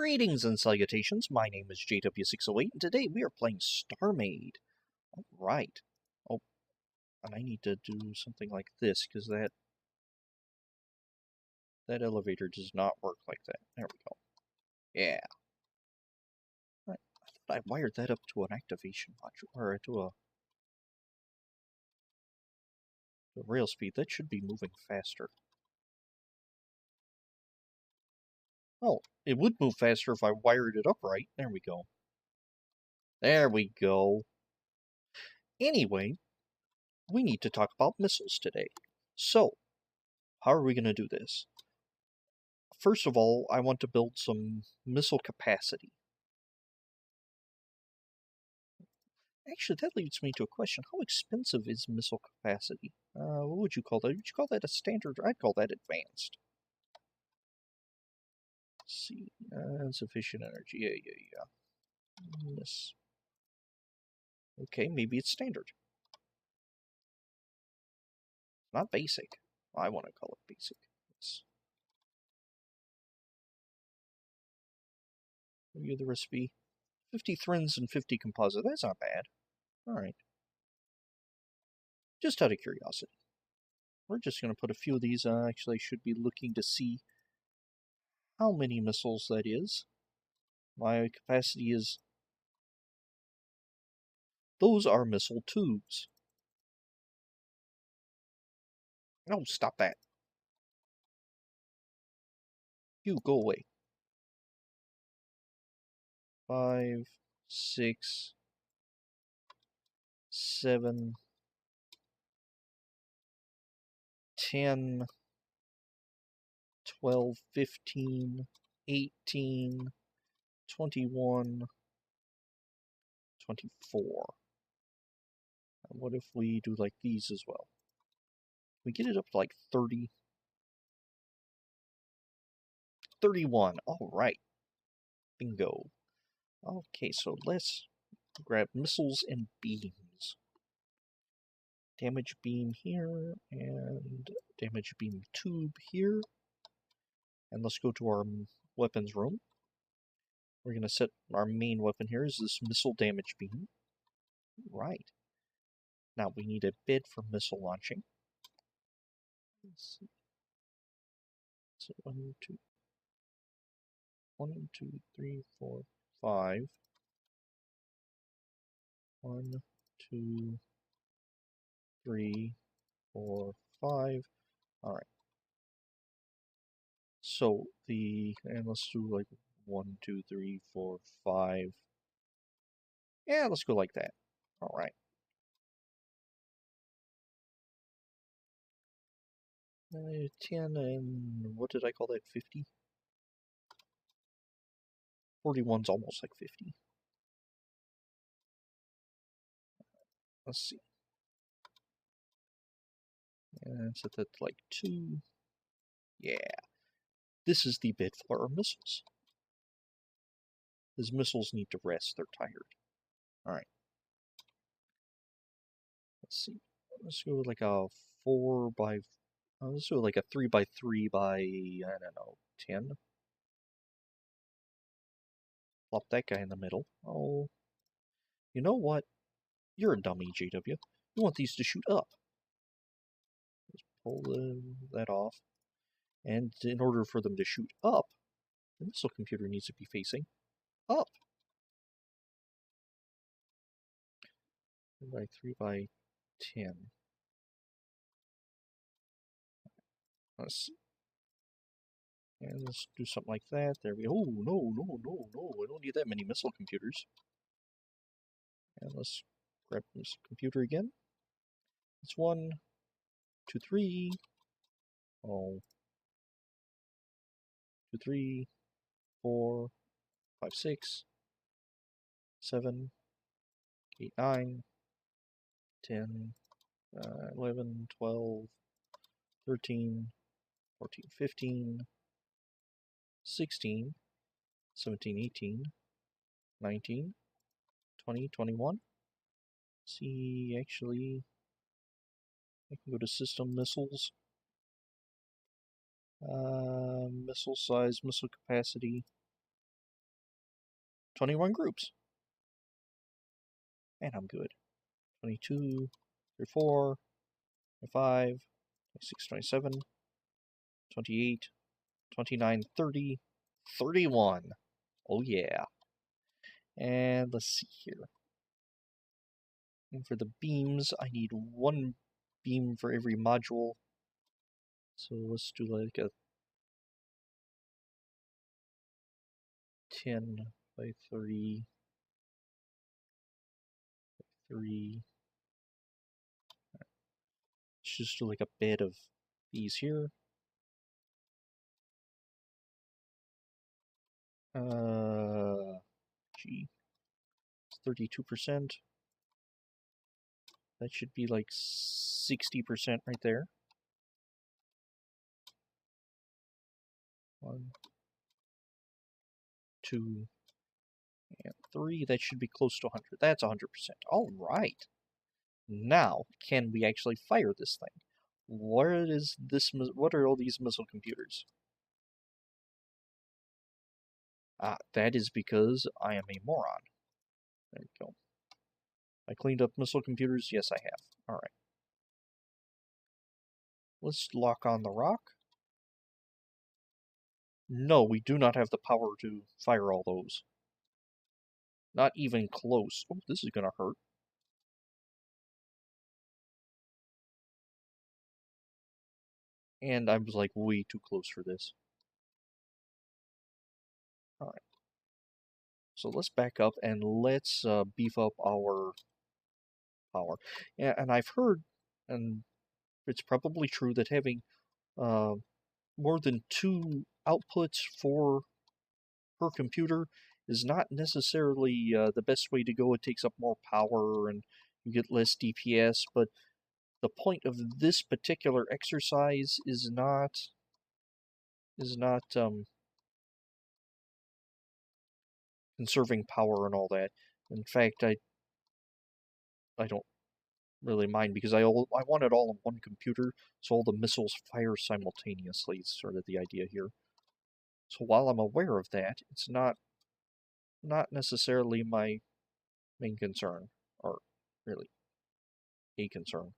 Greetings and salutations, my name is JW608, and today we are playing StarMade. Alright. Oh, and I need to do something like this, because that elevator does not work like that. There we go. Yeah. Right. I thought I wired that up to an activation module, or to a rail speed. That should be moving faster. Oh, it would move faster if I wired it up right. There we go. There we go. Anyway, we need to talk about missiles today. So, how are we going to do this? First of all, I want to build some missile capacity. Actually, that leads me to a question. How expensive is missile capacity? What would you call that? Would you call that a standard? I'd call that advanced. Let's see. Sufficient energy. Yeah. Yes. Okay, maybe it's standard. Not basic. I want to call it basic. Yes. Review the recipe. 50 thrins and 50 composite. That's not bad. Alright. Just out of curiosity. We're just going to put a few of these. Actually, I should be looking to see how many missiles that is. My capacity is... Those are missile tubes. No, stop that. You, go away. 5, 6, 7, 10, 12, 15, 18, 21, 24. And what if we do like these as well? We get it up to like 30. 31. Alright. Bingo. Okay, so let's grab missiles and beams. Damage beam here, and damage beam tube here. And let's go to our weapons room. We're going to set our main weapon here is this missile damage beam. Right. Now we need a bed for missile launching. Let's see. So 1, 2, 3, 4, 5. 1, 2, 3, 4, 5. Alright. So and let's do like 1, 2, 3, 4, 5. Yeah, let's go like that. Alright. Uh, 10 and what did I call that? 50? 41's almost like 50. Let's see. And set that to like 2. Yeah. This is the bed for our missiles. These missiles need to rest. They're tired. Alright. Let's see. Let's go with like a 4 by... let's do like a 3 by 3 by, I don't know, 10. Plop that guy in the middle. Oh. You know what? You're a dummy, JW. You want these to shoot up. Just pull that off. And in order for them to shoot up, the missile computer needs to be facing up. 3 by 3 by 10. Let's see. And let's do something like that. There we go. Oh, no. I don't need that many missile computers. And let's grab this computer again. It's 1, 2, 3. Oh. 2, 3, 4, 5, 6, 7, 8, 9, 10, 11, 12, 13, 14, 15, 16, 17, 18, 19, 20, 21. See, actually, I can go to system missiles. Missile size, missile capacity. 21 groups. And I'm good. 22, 34, 25, 26, 27, 28, 29, 30, 31. Oh yeah. And let's see here. And for the beams, I need one beam for every module. So let's do like a 10 by 30, 3. Let's just do like a bed of these here. Gee, 32%. That should be like 60% right there. 1, 2, and 3. That should be close to 100. That's 100%. All right. Now, can we actually fire this thing? Where is this? What are all these missile computers? Ah, that is because I am a moron. There we go. I cleaned up missile computers? Yes, I have. Alright. Let's lock on the rock. No, we do not have the power to fire all those. Not even close. Oh, this is gonna hurt. And I was like way too close for this. Alright. So let's back up and let's beef up our power. And I've heard, and it's probably true, that having more than 2 outputs per computer is not necessarily the best way to go. It takes up more power and you get less DPS, but the point of this particular exercise is not conserving power and all that. In fact, I don't really mind because I want it all on one computer, so all the missiles fire simultaneously. Is sort of the idea here. So while I'm aware of that, it's not necessarily my main concern, or really a concern.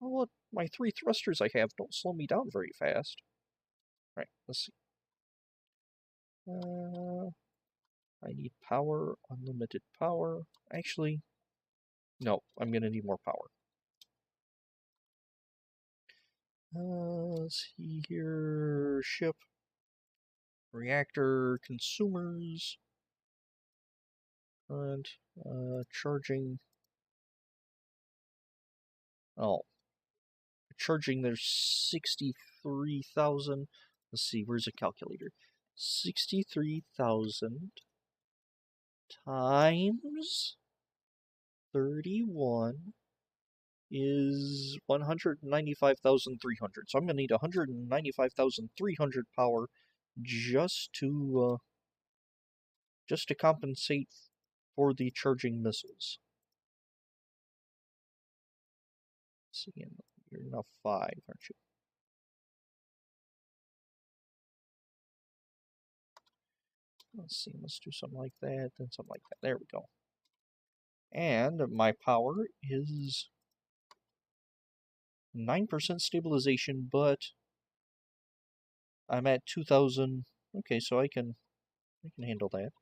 Oh, look, my 3 thrusters I have don't slow me down very fast. Right, let's see. I need power, unlimited power. Actually, no, I'm gonna need more power. Let's see here. Ship. Reactor consumers. Current. Charging. Oh. Charging, there's 63,000. Let's see, where's a calculator? 63,000 times 31 is 195,300. So I'm going to need 195,300 power just to compensate for the charging missiles. Let's see, you're now 5, aren't you? Let's see, let's do something like that, then something like that. There we go. And my power is 9% stabilization, but I'm at 2,000. Okay, so I can handle that.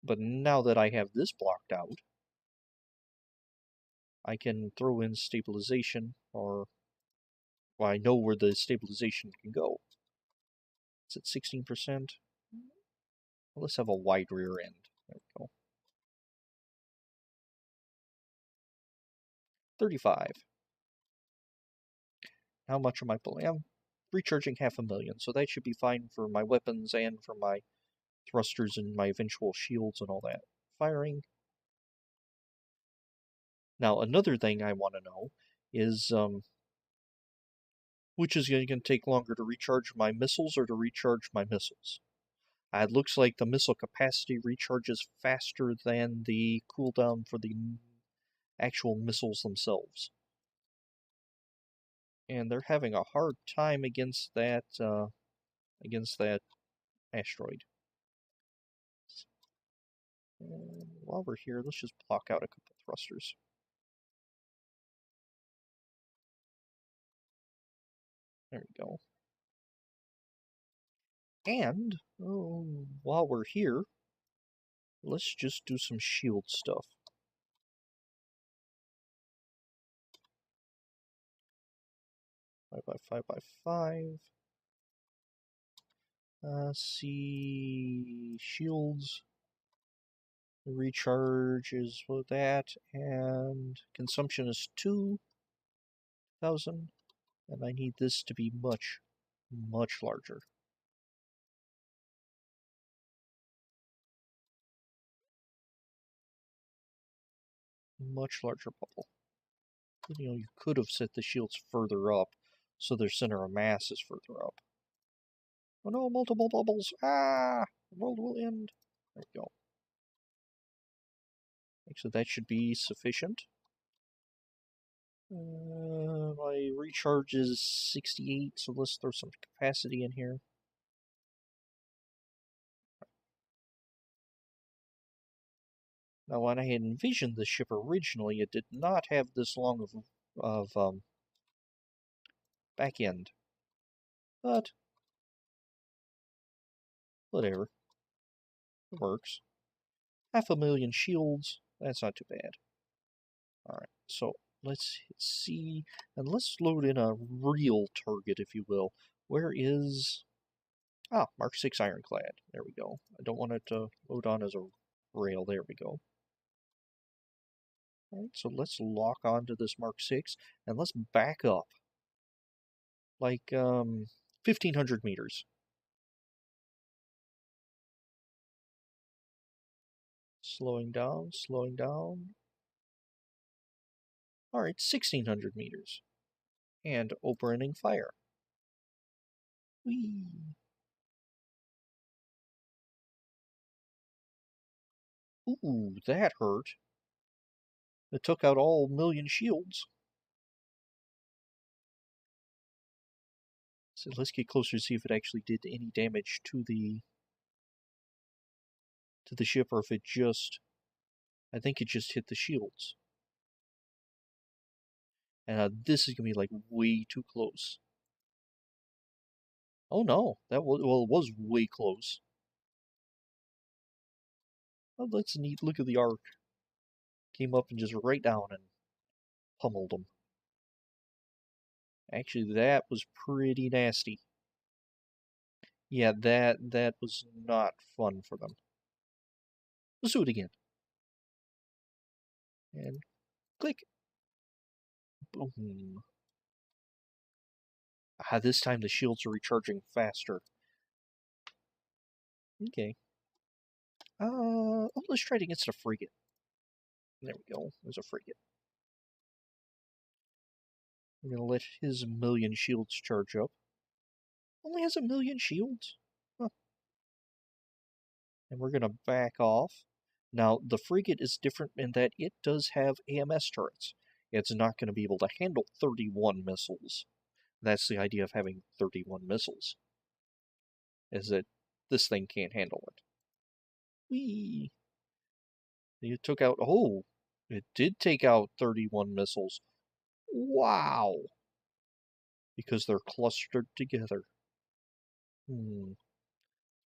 But now that I have this blocked out, I can throw in stabilization, or well, I know where the stabilization can go. It's at 16%. Well, let's have a wide rear end. There we go. 35. How much am I pulling? I'm recharging 500,000, so that should be fine for my weapons and for my thrusters and my eventual shields and all that. Firing. Now, another thing I want to know is which is going to take longer, to recharge my missiles or to recharge my missiles. It looks like the missile capacity recharges faster than the cooldown for the actual missiles themselves. And they're having a hard time against that asteroid. And while we're here, let's just block out a couple thrusters. There we go. And while we're here, let's just do some shield stuff. 5x5x5. See shields. Recharge is with that, and consumption is 2,000. And I need this to be much, much larger. Much larger bubble. You know, you could have set the shields further up, so their center of mass is further up. Oh no, multiple bubbles! Ah! The world will end. There we go. So that should be sufficient. My recharge is 68, so let's throw some capacity in here. Now, when I had envisioned the ship originally, it did not have this long of back end. But whatever, it works. 500,000 shields. That's not too bad. All right, so let's see, and let's load in a real target, if you will. Where is... Ah, Mark 6 ironclad. There we go. I don't want it to load on as a rail. There we go. All right, so let's lock onto this Mark 6, and let's back up. Like, 1,500 meters. Slowing down, slowing down. All right, 1,600 meters. And opening fire. Whee! Ooh, that hurt. It took out all 1,000,000 shields. So let's get closer to see if it actually did any damage to the ship, or if it just... I think it just hit the shields. And this is going to be like way too close. Oh no, that was, well, it was way close. Oh, that's neat. Look at the arc. Came up and just right down and pummeled them. Actually, that was pretty nasty. Yeah, that was not fun for them. Let's do it again. And click. Boom. Ah, this time the shields are recharging faster. Okay. Oh, let's try it against a frigate. There we go. There's a frigate. We're gonna let his 1,000,000 shields charge up. Only has 1,000,000 shields? Huh. And we're gonna back off. Now, the frigate is different in that it does have AMS turrets. It's not going to be able to handle 31 missiles. That's the idea of having 31 missiles, is that this thing can't handle it. Whee! It took out... Oh! It did take out 31 missiles. Wow! Because they're clustered together.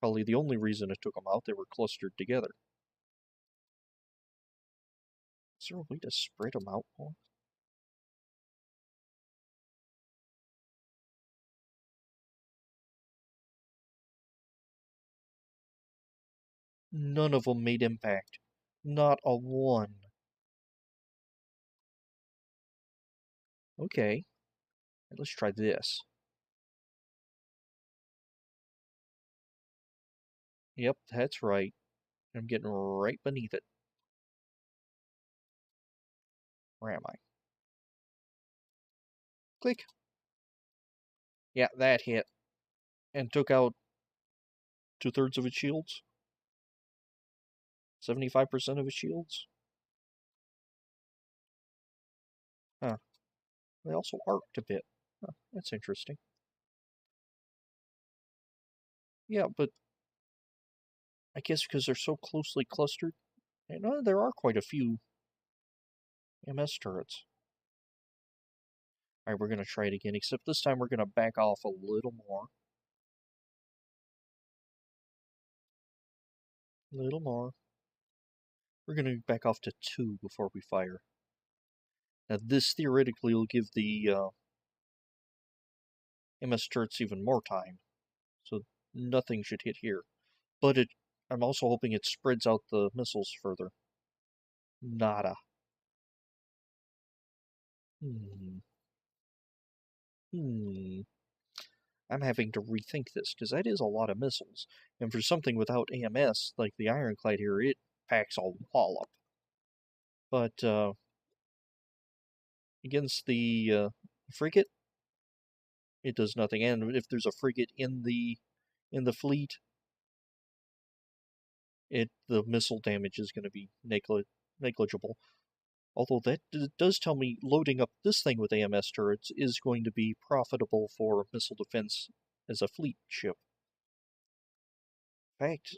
Probably the only reason it took them out, they were clustered together. Is there a way to spread them out more? None of them made impact. Not a one. Okay. Let's try this. Yep, that's right. I'm getting right beneath it. Where am I? Click. Yeah, that hit. And took out 2/3 of its shields. 75% of its shields. Huh. They also arced a bit. Huh, that's interesting. Yeah, but I guess because they're so closely clustered, And there are quite a few MS turrets. Alright, we're going to try it again, except this time we're going to back off a little more. A little more. We're going to back off to 2 before we fire. Now this theoretically will give the MS turrets even more time, so nothing should hit here. But I'm also hoping it spreads out the missiles further. Nada. I'm having to rethink this, because that is a lot of missiles. And for something without AMS, like the Ironclad here, it packs a wallop. But, against the frigate, it does nothing. And if there's a frigate in the fleet, the missile damage is going to be negligible. Although that does tell me loading up this thing with AMS turrets is going to be profitable for missile defense as a fleet ship. In fact,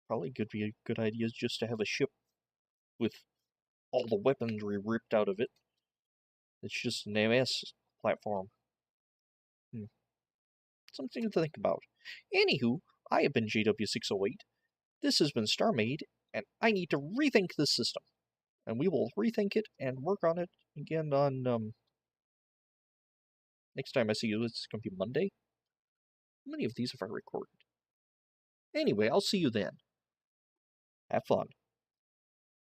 probably could be a good idea just to have a ship with all the weaponry ripped out of it. It's just an AMS platform. Something to think about. Anywho, I have been JW608. This has been StarMade, and I need to rethink this system. And we will rethink it and work on it again on, next time I see you. It's going to be Monday. How many of these have I recorded? Anyway, I'll see you then. Have fun.